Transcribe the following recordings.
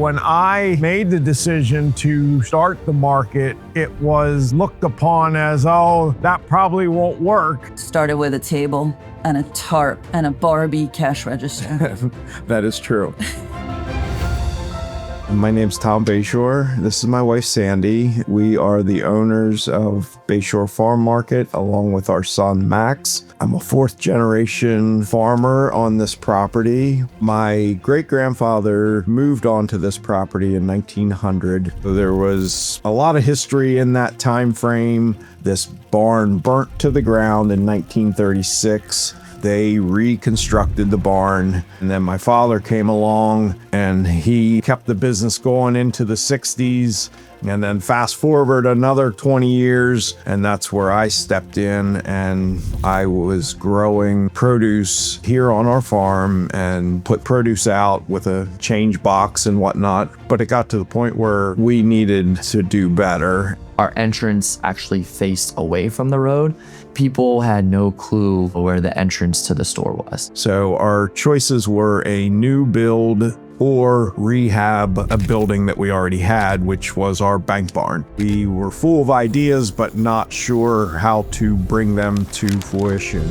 When I made the decision to start the market, it was looked upon as, oh, that probably won't work. Started with a table and a tarp and a Barbie cash register. That is true. My name's Tom Basehore. This is my wife, Sandy. We are the owners of Basehore Farm Market, along with our son, Max. I'm a fourth generation farmer on this property. My great-grandfather moved onto this property in 1900. So there was a lot of history in that time frame. This barn burnt to the ground in 1936. They reconstructed the barn, and then my father came along and he kept the business going into the 60s. And then fast forward another 20 years, and that's where I stepped in, and I was growing produce here on our farm and put produce out with a change box and whatnot. But it got to the point where we needed to do better. Our entrance actually faced away from the road. People had no clue where the entrance to the store was. So our choices were a new build or rehab a building that we already had, which was our bank barn. We were full of ideas, but not sure how to bring them to fruition.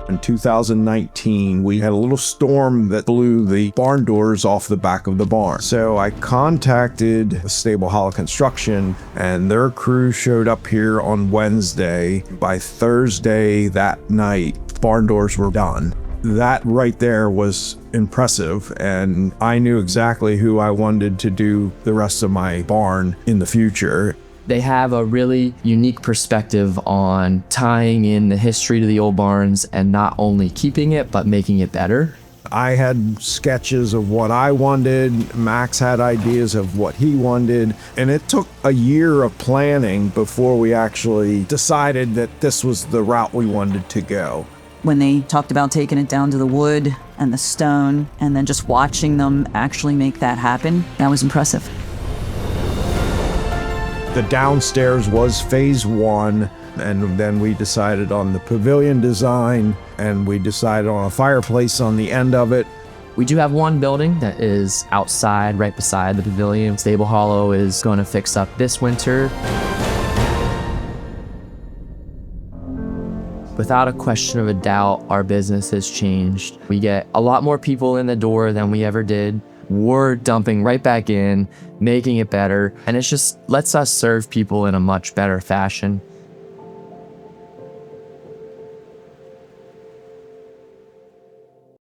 In 2019, we had a little storm that blew the barn doors off the back of the barn. So I contacted Stable Hollow Construction, and their crew showed up here on Wednesday. By Thursday that night, barn doors were done. That right there was impressive, and I knew exactly who I wanted to do the rest of my barn in the future. They have a really unique perspective on tying in the history to the old barns and not only keeping it, but making it better. I had sketches of what I wanted. Max had ideas of what he wanted. And it took a year of planning before we actually decided that this was the route we wanted to go. When they talked about taking it down to the wood and the stone and then just watching them actually make that happen, that was impressive. The downstairs was phase one, and then we decided on the pavilion design, and we decided on a fireplace on the end of it. We do have one building that is outside, right beside the pavilion. Stable Hollow is going to fix up this winter. Without a question of a doubt, our business has changed. We get a lot more people in the door than we ever did. We're dumping right back in, making it better, and it just lets us serve people in a much better fashion.